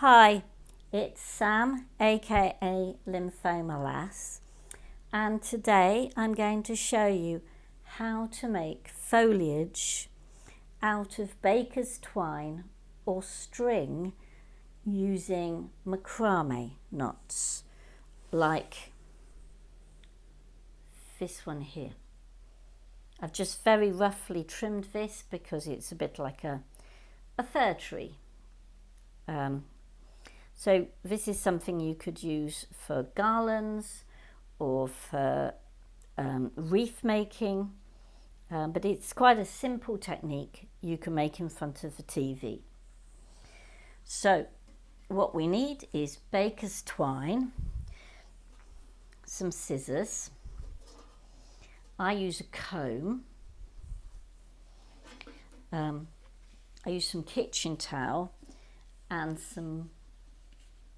Hi, it's Sam, aka LymphomaLass, and today I'm going to show you how to make foliage out of baker's twine or string using macrame knots like this one here. I've just very roughly trimmed this because it's a bit like a fir tree. So this is something you could use for garlands or for wreath making, but it's quite a simple technique you can make in front of the TV. So what we need is baker's twine, some scissors, I use a comb, I use some kitchen towel and some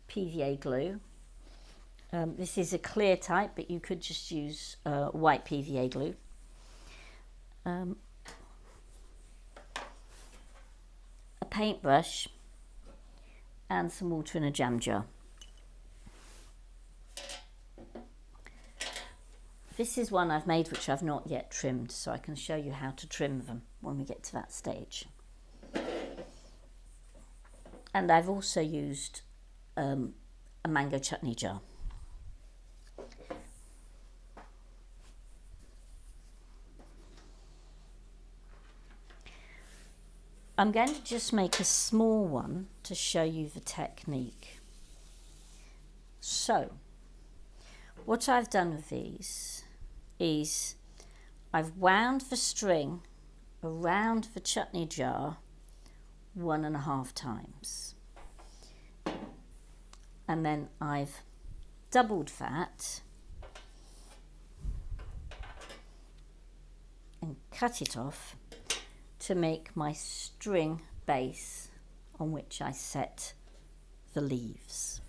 PVA glue. This is a clear type, but you could just use white PVA glue. A paintbrush and some water in a jam jar. This is one I've made which I've not yet trimmed, so I can show you how to trim them when we get to that stage. And I've also used a mango chutney jar. I'm going to just make a small one to show you the technique. So, what I've done with these is I've wound the string around the chutney jar 1.5 times. And then I've doubled that and cut it off to make my string base on which I set the leaves.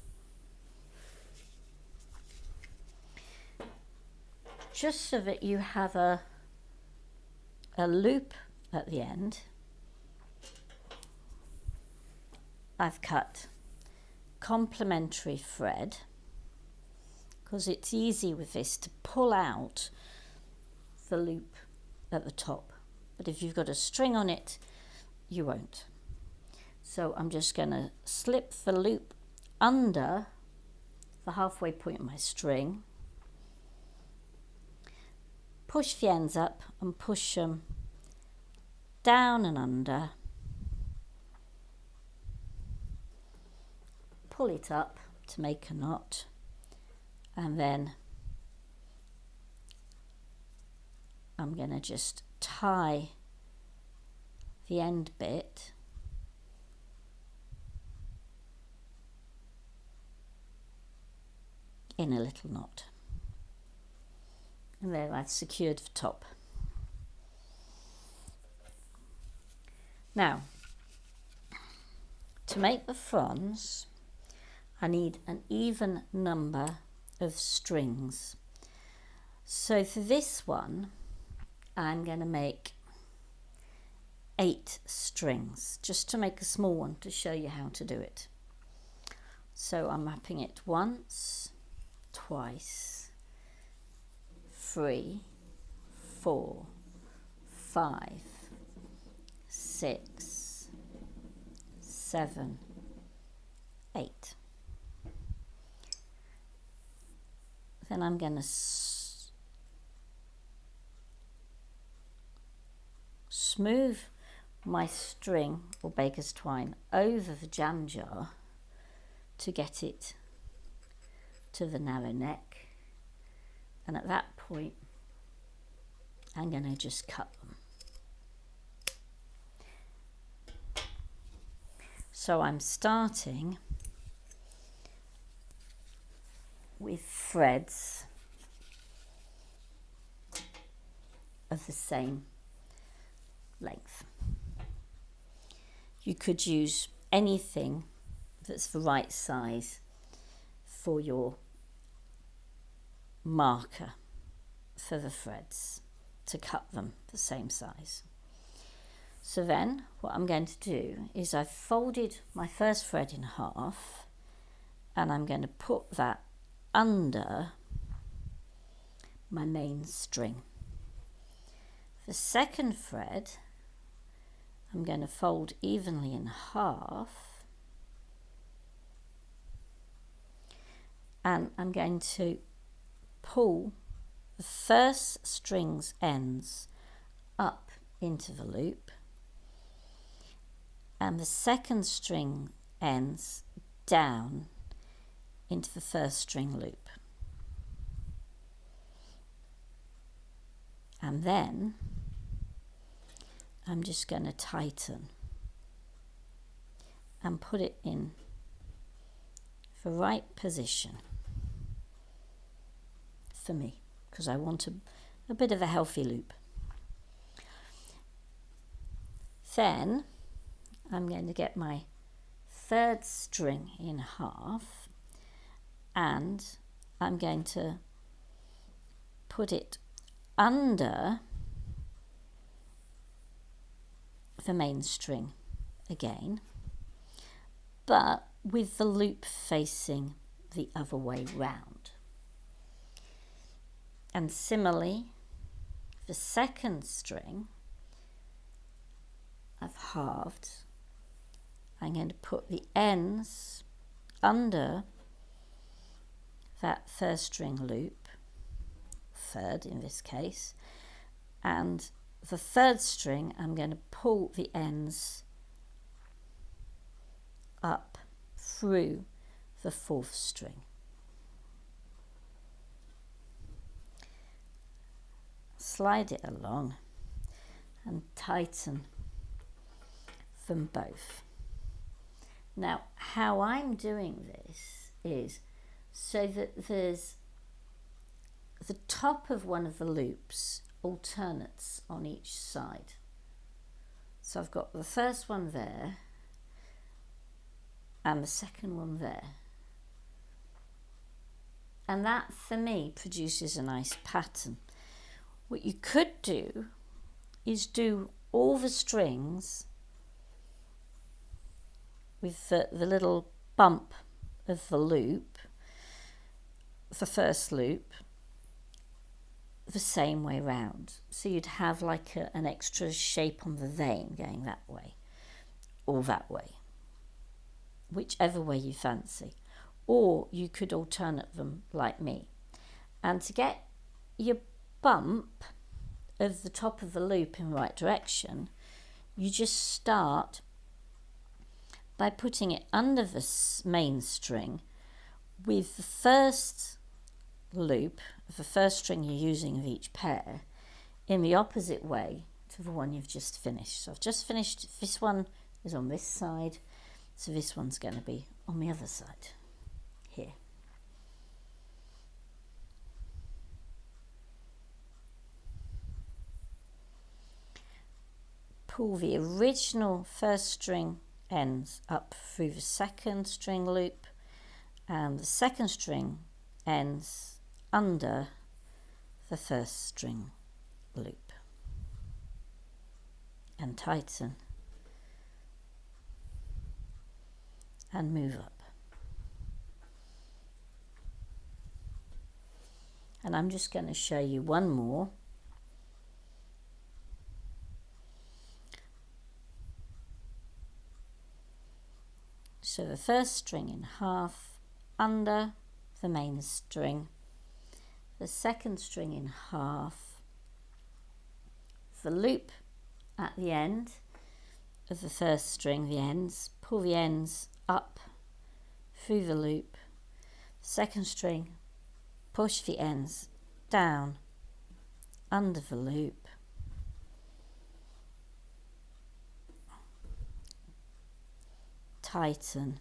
Just so that you have a loop at the end, I've cut complementary thread because it's easy with this to pull out the loop at the top, but if you've got a string on it you won't. So I'm just going to slip the loop under the halfway point of my string, push the ends up and push them down and under, pull it up to make a knot, and then I'm going to just tie the end bit in a little knot. And there I've secured the top. Now, to make the fronds, I need an even number of strings. So for this one, I'm going to make 8 strings, just to make a small one to show you how to do it. So I'm wrapping it once, twice, 3, 4, 5, 6, 7, 8. Then I'm going to smooth my string or baker's twine over the jam jar to get it to the narrow neck, and at that point I'm going to just cut them. So I'm starting with threads of the same length. You could use anything that's the right size for your marker for the threads to cut them the same size. So then what I'm going to do is I've folded my first thread in half, and I'm going to put that under my main string. The second thread I'm going to fold evenly in half, and I'm going to pull the first string's ends up into the loop and the second string ends down into the first string loop. And then I'm just going to tighten and put it in the right position for me, because I want a bit of a healthy loop. Then I'm going to get my third string in half, and I'm going to put it under the main string again, but with the loop facing the other way round. And similarly, the second string I've halved. I'm going to put the ends under that first string loop, third in this case, and the third string I'm going to pull the ends up through the fourth string. Slide it along and tighten them both. Now, how I'm doing this is so that there's the top of one of the loops alternates on each side. So I've got the first one there and the second one there. And that, for me, produces a nice pattern. What you could do is do all the strings with the little bump of the loop, the first loop, the same way round. So you'd have like an extra shape on the vein going that way or that way, whichever way you fancy. Or you could alternate them like me. And to get your bump of the top of the loop in the right direction, you just start by putting it under the main string with the first loop of the first string you're using of each pair in the opposite way to the one you've just finished. So I've just finished, this one is on this side, so this one's going to be on the other side here. Pull the original first string ends up through the second string loop, and the second string ends under the first string loop, and tighten and move up. And I'm just going to show you one more. So the first string in half under the main string, the second string in half, the loop at the end of the first string, the ends, pull the ends up through the loop, second string, push the ends down under the loop, tighten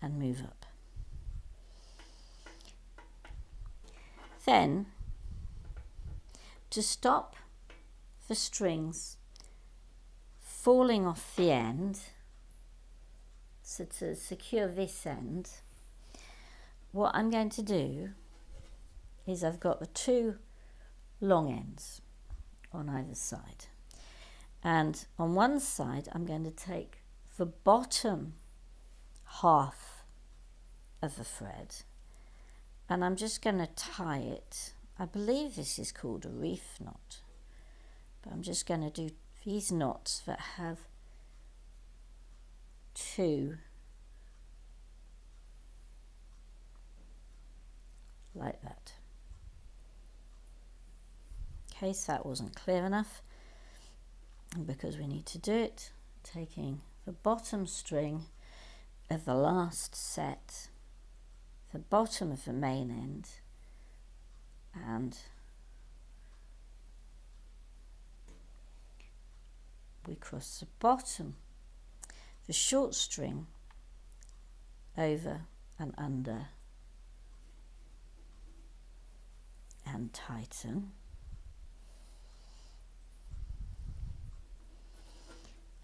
and move up. Then, to stop the strings falling off the end, so to secure this end, what I'm going to do is I've got the two long ends. on either side. And on one side, I'm going to take the bottom half of the thread and I'm just going to tie it. I believe this is called a wreath knot, but I'm just going to do these knots that have two like that. In case that wasn't clear enough, and because we need to do it, taking the bottom string of the last set, the bottom of the main end, and we cross the bottom, the short string over and under and tighten,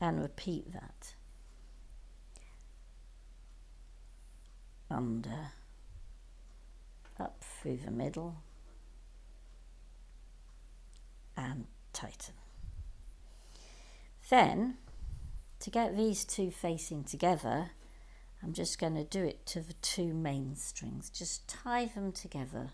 and repeat that. Under, up through the middle, and tighten. Then, to get these two facing together, I'm just going to do it to the two main strings. Just tie them together.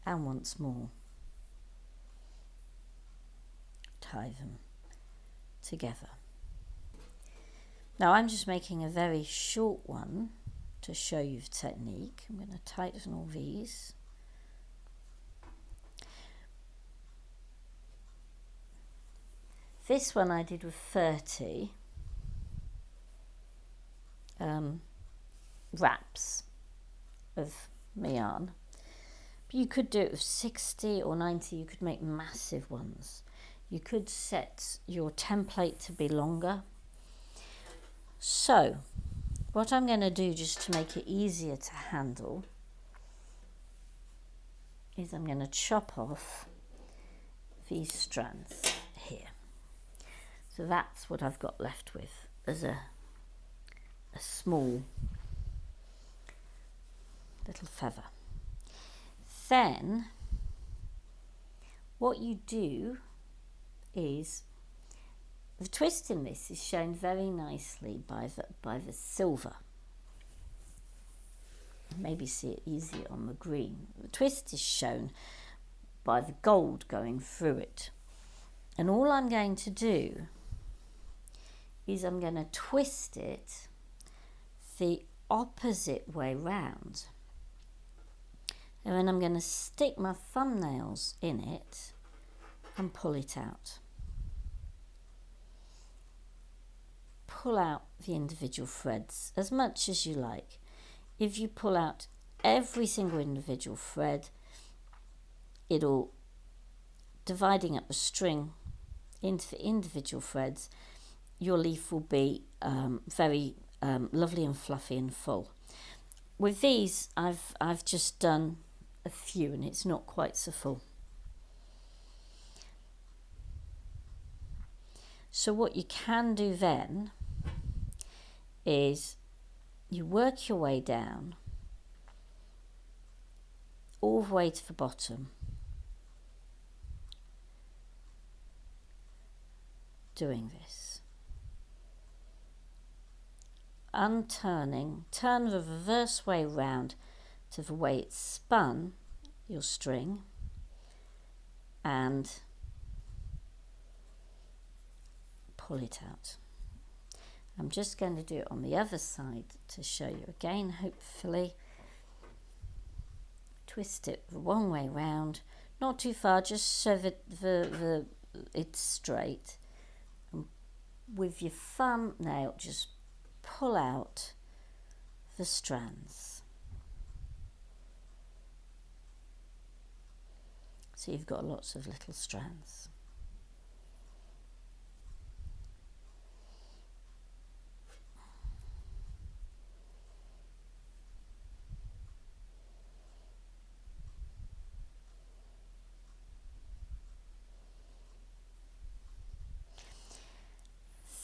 And once more, tie them together. Now I'm just making a very short one to show you the technique. I'm going to tighten all these. This one I did with 30 wraps of my yarn. But you could do it with 60 or 90, you could make massive ones. You could set your template to be longer. So, what I'm going to do just to make it easier to handle is I'm going to chop off these strands here. So that's what I've got left with as a small little feather. Then what you do is, the twist in this is shown very nicely by the silver. Maybe see it easier on the green. The twist is shown by the gold going through it. And all I'm going to do is I'm going to twist it the opposite way round. And then I'm going to stick my thumbnails in it and pull it out. Pull out the individual threads as much as you like. If you pull out every single individual thread, it'll, dividing up the string into the individual threads, your leaf will be very lovely and fluffy and full. With these, I've just done a few and it's not quite so full. So what you can do then is you work your way down all the way to the bottom, doing this, unturning, turn the reverse way round to the way it's spun your string, and pull it out. I'm just going to do it on the other side to show you again, hopefully. Twist it the one way round, not too far, just so that it's straight. And with your thumbnail, just pull out the strands. So you've got lots of little strands.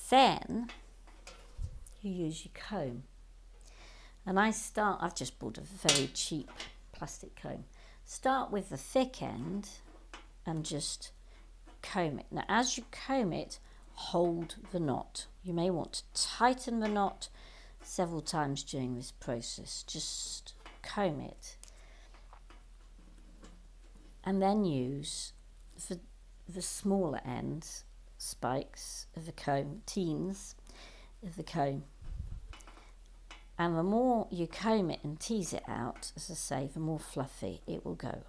Then you use your comb. And I've just bought a very cheap plastic comb. Start with the thick end and just comb it. Now as you comb it, hold the knot. You may want to tighten the knot several times during this process. Just comb it. And then use the smaller ends, spikes of the comb, teens of the comb. And the more you comb it and tease it out, as I say, the more fluffy it will go.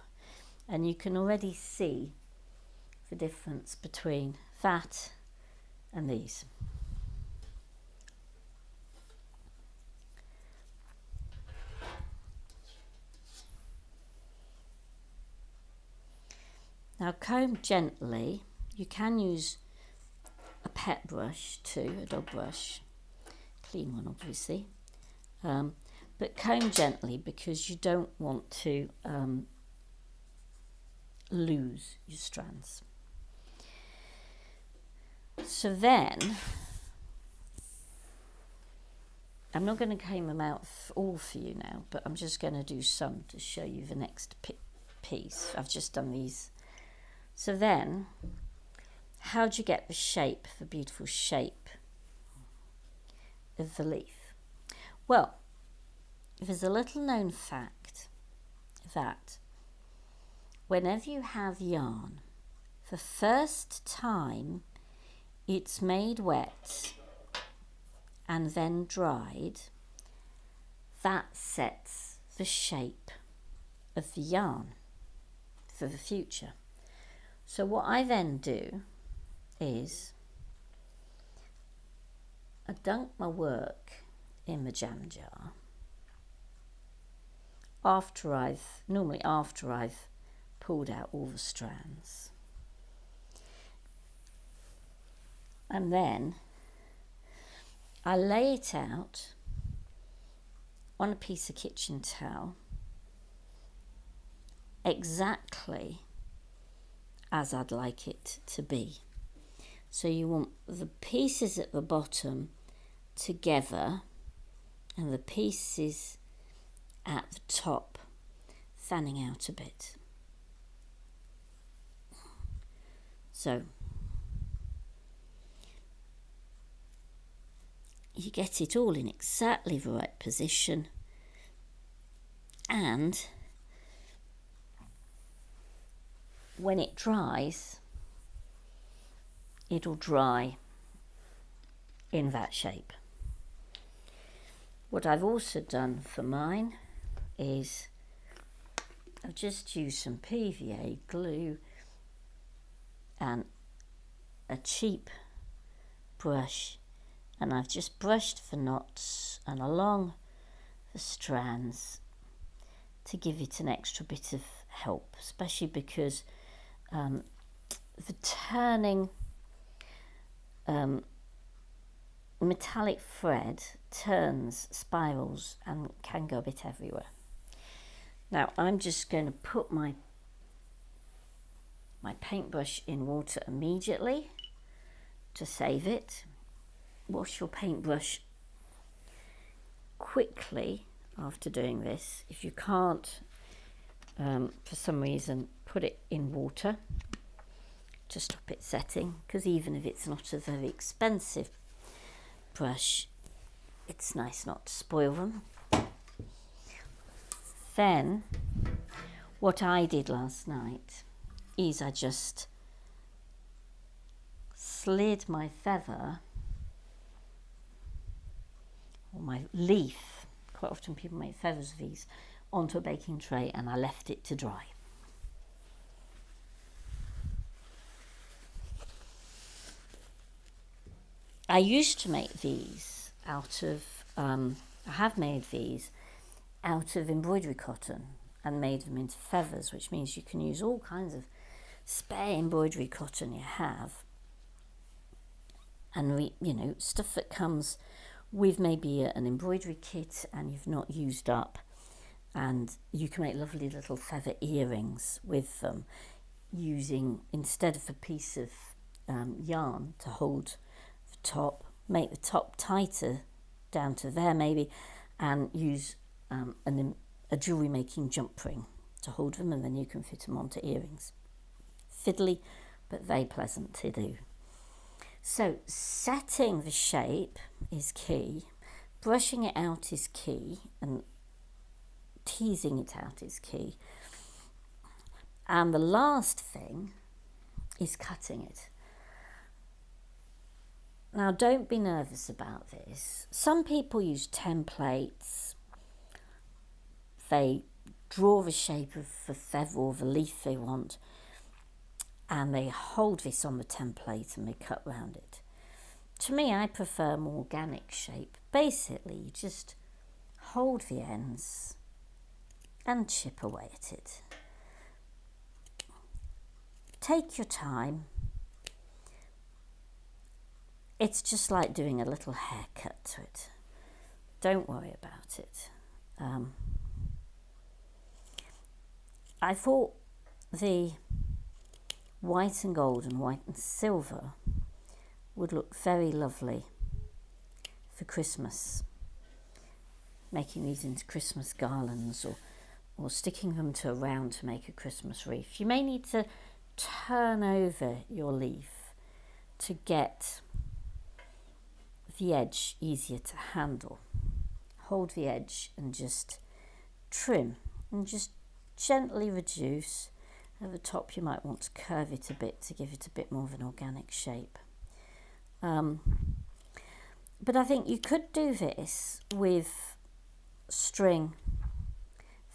And you can already see the difference between that and these. Now comb gently. You can use a pet brush too, a dog brush, clean one obviously, but comb gently because you don't want to lose your strands. So then, I'm not going to comb them out all for you now, but I'm just going to do some to show you the next piece. I've just done these. So then, how do you get the shape, the beautiful shape of the leaf? Well, there's a little known fact that whenever you have yarn, the first time it's made wet and then dried, that sets the shape of the yarn for the future. So what I then do is I dunk my work in the jam jar after I've pulled out all the strands, and then I lay it out on a piece of kitchen towel exactly as I'd like it to be. So you want the pieces at the bottom together and the pieces at the top fanning out a bit. So you get it all in exactly the right position, and when it dries, it'll dry in that shape. What I've also done for mine is I've just used some PVA glue and a cheap brush, and I've just brushed the knots and along the strands to give it an extra bit of help, especially because the turning metallic thread turns, spirals, and can go a bit everywhere. Now I'm just going to put my paintbrush in water immediately to save it. Wash your paintbrush quickly after doing this. If you can't, for some reason, put it in water to stop it setting, because even if it's not a very expensive brush, it's nice not to spoil them. Then what I did last night is I just slid my feather or my leaf, quite often people make feathers of these, onto a baking tray, and I left it to dry. I used to make these out of, I have made these out of embroidery cotton and made them into feathers, which means you can use all kinds of spare embroidery cotton you have, and stuff that comes with maybe an embroidery kit and you've not used up, and you can make lovely little feather earrings with them using, instead of a piece of yarn to hold the top, make the top tighter down to there maybe, and use a jewellery making jump ring to hold them, and then you can fit them onto earrings. Fiddly, but very pleasant to do. So setting the shape is key, brushing it out is key, and teasing it out is key. And the last thing is cutting it. Now, don't be nervous about this. Some people use templates. They draw the shape of the feather or the leaf they want, and they hold this on the template and they cut round it. To me, I prefer more organic shape. Basically, you just hold the ends and chip away at it. Take your time. It's just like doing a little haircut to it. Don't worry about it. I thought the white and gold and white and silver would look very lovely for Christmas. Making these into Christmas garlands, or sticking them to a round to make a Christmas wreath. You may need to turn over your leaf to get the edge easier to handle. Hold the edge and just trim and just gently reduce. At the top you might want to curve it a bit to give it a bit more of an organic shape. But I think you could do this with string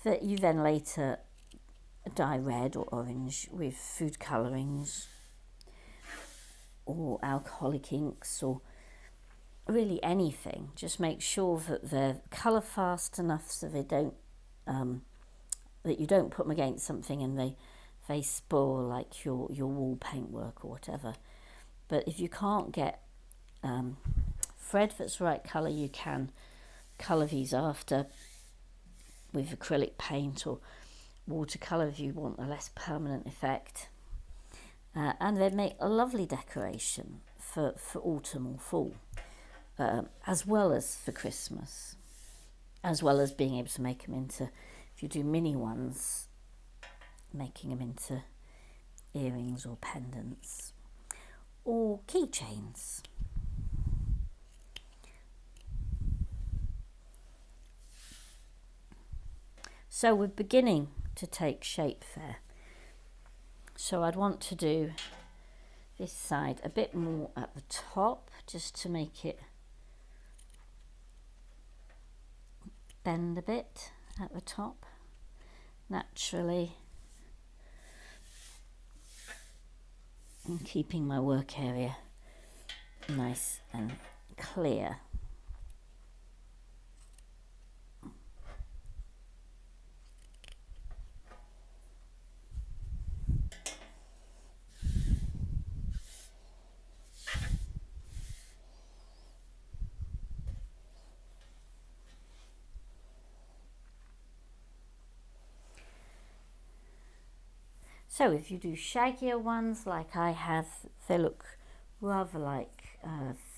that you then later dye red or orange with food colourings or alcoholic inks, or really anything. Just make sure that they're colour fast enough so they don't that you don't put them against something and they spoil, like your wall paintwork or whatever. But if you can't get thread that's the right colour, you can colour these after with acrylic paint or watercolour if you want a less permanent effect. And they make a lovely decoration for autumn or fall, as well as for Christmas, as well as being able to make them into, if you do mini ones, making them into earrings or pendants or keychains. So we're beginning to take shape there. So I'd want to do this side a bit more at the top, just to make it bend a bit at the top naturally, and keeping my work area nice and clear. So if you do shaggier ones like I have, they look rather like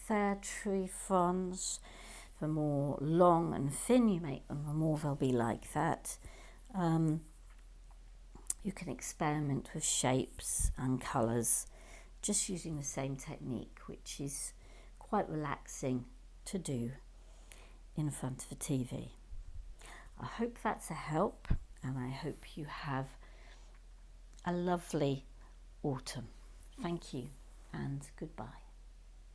fir tree fronds. The more long and thin you make them, the more they'll be like that. You can experiment with shapes and colours just using the same technique, which is quite relaxing to do in front of a TV. I hope that's a help, and I hope you have a lovely autumn. Thank you and goodbye.